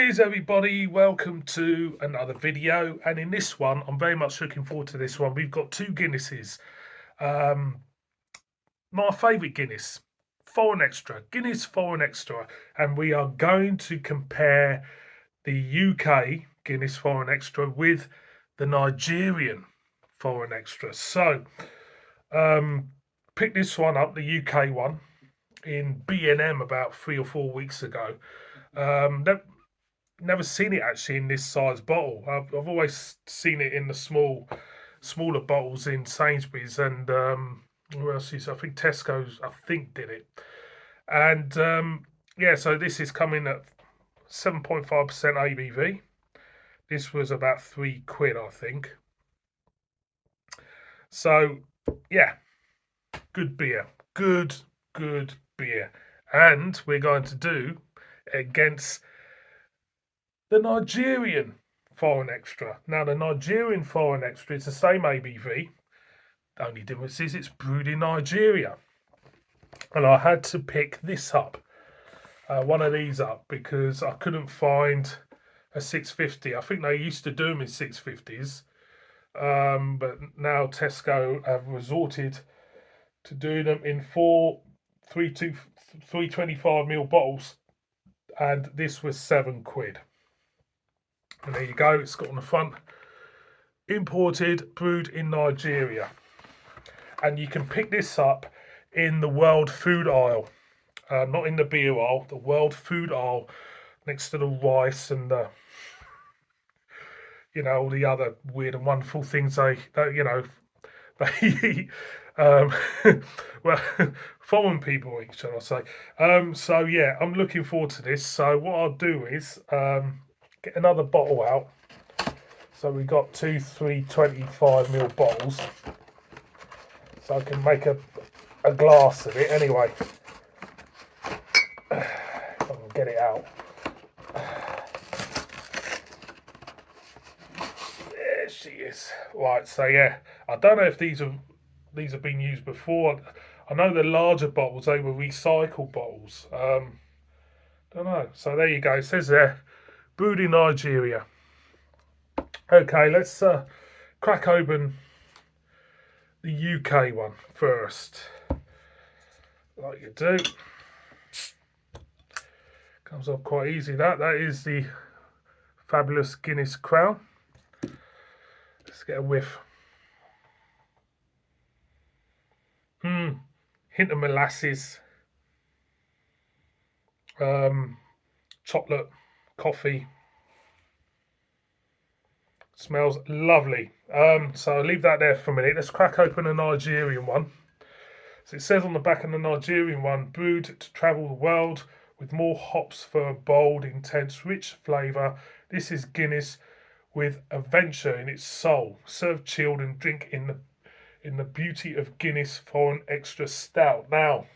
Cheers everybody, welcome to another video, and in this one I'm very much looking forward to this one. We've got two Guinnesses. My favourite Guinness, Foreign Extra, Guinness Foreign Extra, and we are going to compare the UK Guinness Foreign Extra with the Nigerian Foreign Extra. So picked this one up, the UK one, in B&M about 3 or 4 weeks ago. Never seen it actually in this size bottle. I've always seen it in the smaller bottles in Sainsbury's and where else is, I think Tesco's did it. And yeah, so this is coming at 7.5% ABV. This was about £3, I think. So yeah, good beer, good beer, and we're going to do against the Nigerian Foreign Extra. Now, the Nigerian Foreign Extra is the same ABV. The only difference is it's brewed in Nigeria. And I had to pick this up, one of these up, because I couldn't find a 650. I think they used to do them in 650s. But now Tesco have resorted to doing them in 325ml bottles. And this was £7. And there you go, it's got on the front, imported, brewed in Nigeria. And you can pick this up in the world food aisle, not in the beer aisle, the world food aisle, next to the rice and the, all the other weird and wonderful things they eat. Well, foreign people eat, shall I say. So yeah, I'm looking forward to this. So what I'll do is get another bottle out. So we got 325ml bottles. So I can make a glass of it anyway. If I can get it out. There she is. Right, so yeah, I don't know if these have been used before. I know the larger bottles, they were recycled bottles. Don't know. So there you go. It says there, brewed in Nigeria. Okay, let's crack open the UK one first, like you do. Comes off quite easy. That is the fabulous Guinness Crown. Let's get a whiff. Hint of molasses, chocolate, coffee. Smells lovely. So I'll leave that there for a minute. Let's crack open a Nigerian one. So it says on the back of the Nigerian one, brewed to travel the world with more hops for a bold, intense, rich flavour. This is Guinness with adventure in its soul. Serve chilled and drink in the beauty of Guinness Foreign Extra Stout. Now,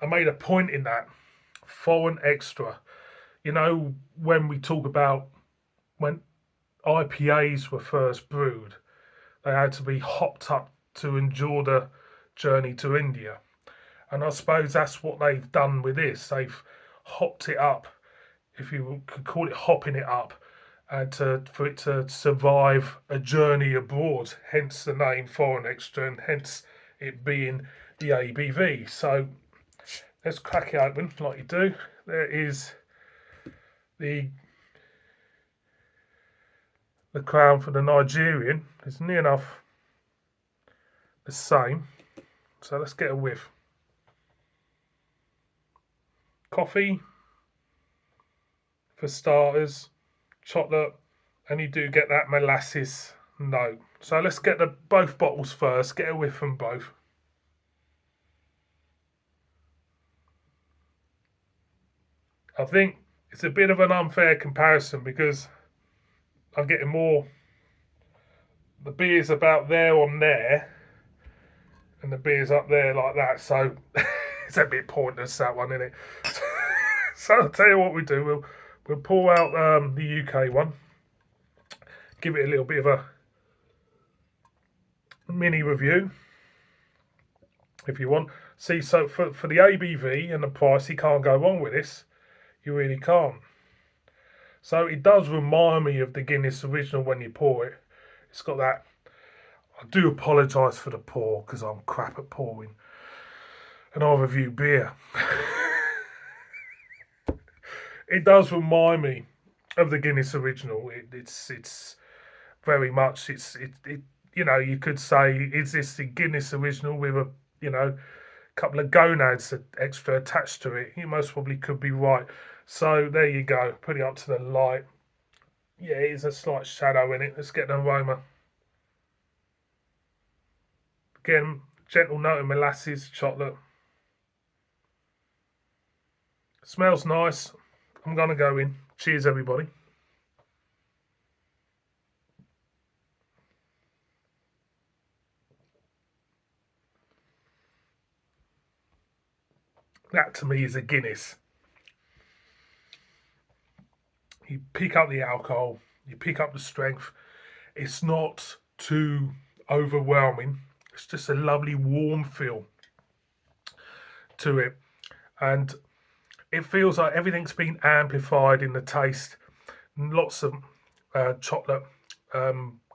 I made a point in that Foreign Extra. When we talk about when IPAs were first brewed, they had to be hopped up to endure the journey to India. And I suppose that's what they've done with this. They've hopped it up, if you could call it hopping it up, and for it to survive a journey abroad, hence the name Foreign Extra and hence it being the ABV. So let's crack it open like you do. There is the crown for the Nigerian. It's near enough the same. So let's get a whiff. Coffee for starters, chocolate, and you do get that molasses note. So let's get both bottles first, get a whiff from both. I think it's a bit of an unfair comparison because I'm getting more, the beer's about there on there and the beer's up there like that, so it's a bit pointless, that one, isn't it? So I'll tell you what we do, we'll pull out the UK one, give it a little bit of a mini review if you want. See, so for the ABV and the price, you can't go wrong with this. You really can't. So it does remind me of the Guinness original when you pour it. It's got that. I do apologise for the pour because I'm crap at pouring. And I review beer. It does remind me of the Guinness original. It's very much it. You know, you could say, is this the Guinness original with a couple of gonads extra attached to it? You most probably could be right. So there you go. Put it up to the light. Yeah, it is a slight shadow in it. Let's get an aroma. Again, gentle note of molasses, chocolate. Smells nice. I'm going to go in. Cheers, everybody. That to me is a Guinness. You pick up the alcohol, you pick up the strength. It's not too overwhelming. It's just a lovely warm feel to it. And it feels like everything's been amplified in the taste. Lots of chocolate,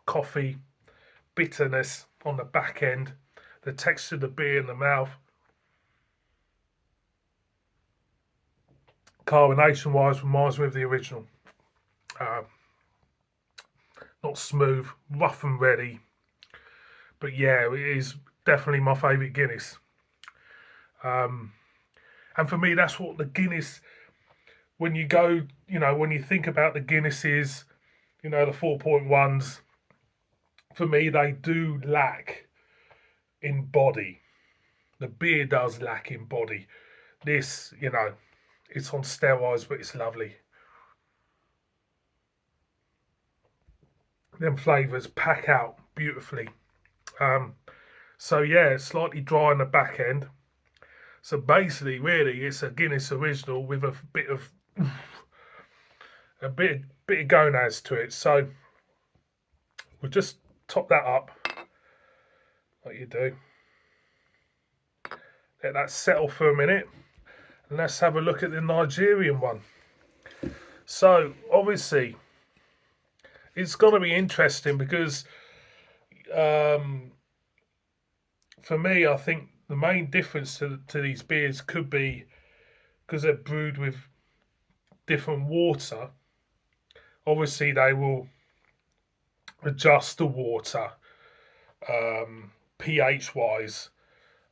coffee, bitterness on the back end, the texture of the beer in the mouth. Carbonation wise reminds me of the original. Not smooth, rough and ready, but yeah, it is definitely my favourite Guinness. And for me, that's what the Guinness, when you go, when you think about the Guinnesses, the 4.1s, for me, they do lack in body. The beer does lack in body. This, it's on steroids, but it's lovely. Them flavours pack out beautifully. So yeah, slightly dry on the back end. So basically, really, it's a Guinness original with a bit of gonads to it. So we'll just top that up, like you do. Let that settle for a minute, and let's have a look at the Nigerian one. So obviously, it's going to be interesting because for me, I think the main difference to these beers could be because they're brewed with different water. Obviously, they will adjust the water pH wise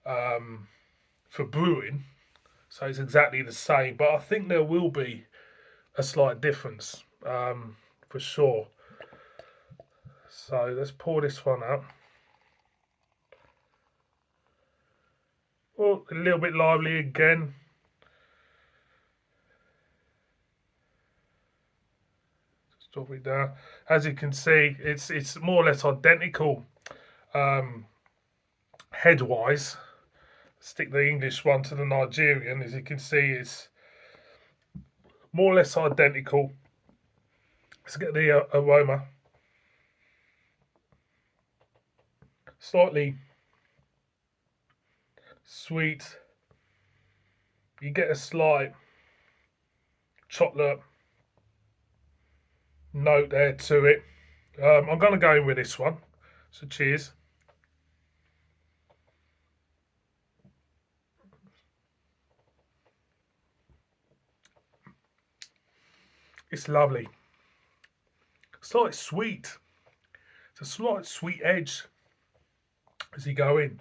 for brewing, so it's exactly the same. But I think there will be a slight difference for sure. So let's pour this one out. Oh, a little bit lively again. Just drop it down. As you can see, it's more or less identical head-wise. Stick the English one to the Nigerian. As you can see, it's more or less identical. Let's get the aroma. Slightly sweet. You get a slight chocolate note there to it. I'm going to go in with this one. So cheers. It's lovely. Slight sweet. It's a slight sweet edge as you go in.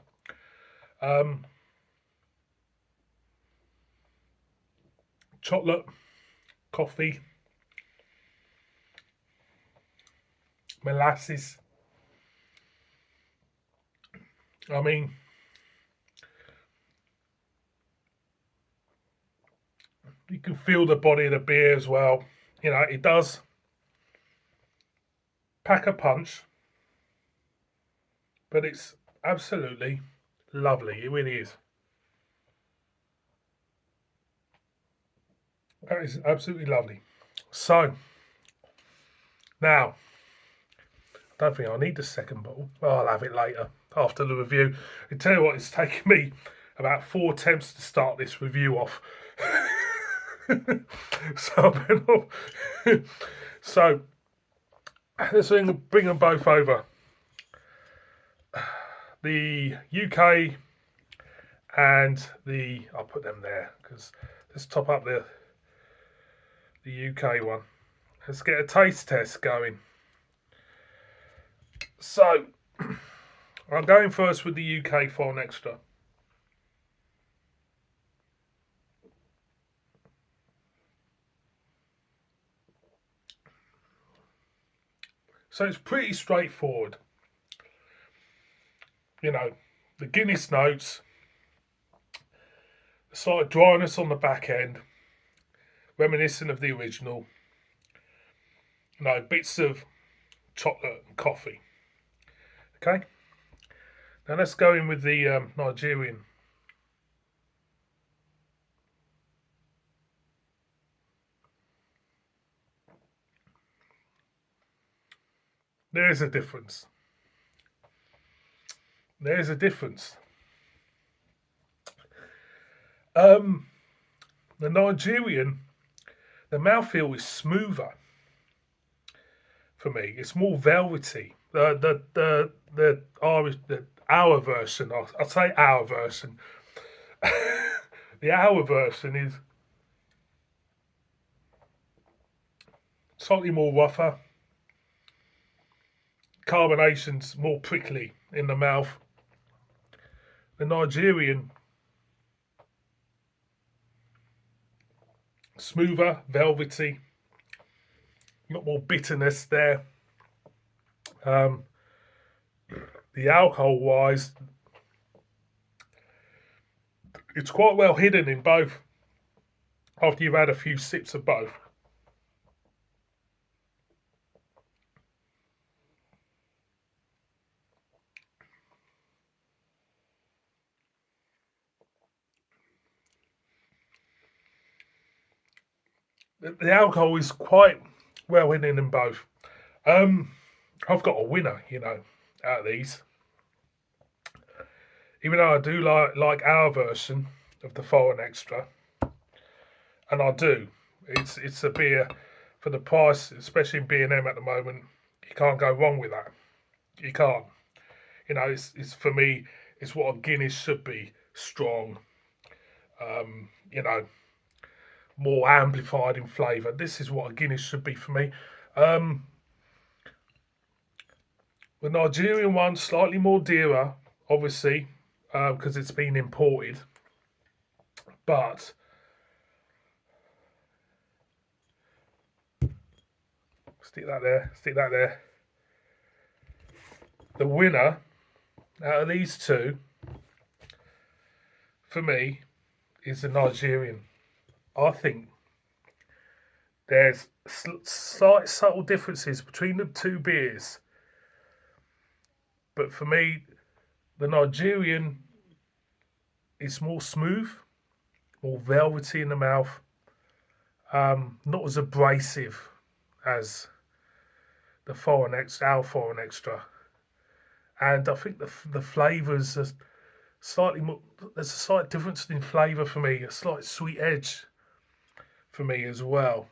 Chocolate, coffee, molasses. I mean, you can feel the body of the beer as well. It does pack a punch, but it's absolutely lovely. It really is. That is absolutely lovely. So, now, I don't think I need the second bottle. I'll have it later after the review. I tell you what, it's taken me about 4 attempts to start this review off. So I've been off. So let's bring them both over. The UK and I'll put them there because let's top up the UK one. Let's get a taste test going. So I'm going first with the UK Foreign Extra. So it's pretty straightforward. You know, the Guinness notes, a slight dryness on the back end, reminiscent of the original. You know, bits of chocolate and coffee. Okay, now let's go in with the Nigerian. There is a difference. There is a difference. The Nigerian, the mouthfeel is smoother for me. It's more velvety. Our version. I'll say our version. The our version is slightly more rougher. Carbonation's more prickly in the mouth. The Nigerian, smoother, velvety, a lot more bitterness there. The alcohol wise, it's quite well hidden in both after you've had a few sips of both. The alcohol is quite well hidden in both. I've got a winner, out of these. Even though I do like our version of the Foreign Extra, and I do. It's a beer for the price, especially in B&M at the moment. You can't go wrong with that. You can't. It's for me. It's what a Guinness should be: strong. Um, you know, more amplified in flavour. This is what a Guinness should be for me. The Nigerian one slightly more dearer, obviously, because it's been imported. But stick that there. Stick that there. The winner out of these two, for me, is the Nigerian. I think there's slight subtle differences between the two beers, but for me, the Nigerian is more smooth, more velvety in the mouth, not as abrasive as our Foreign Extra, and I think the flavours are slightly more. There's a slight difference in flavour for me, a slight sweet edge for me as well.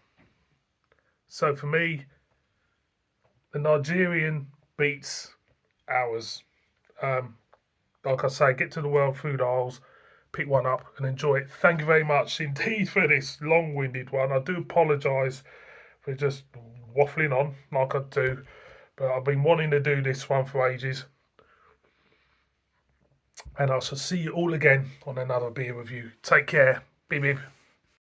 So for me, the Nigerian beats ours. Like I say, get to the world food aisles, pick one up and enjoy it. Thank you very much indeed for this long-winded one. I do apologise for just waffling on like I do, but I've been wanting to do this one for ages. And I shall see you all again on another beer review. Take care. Beep beep.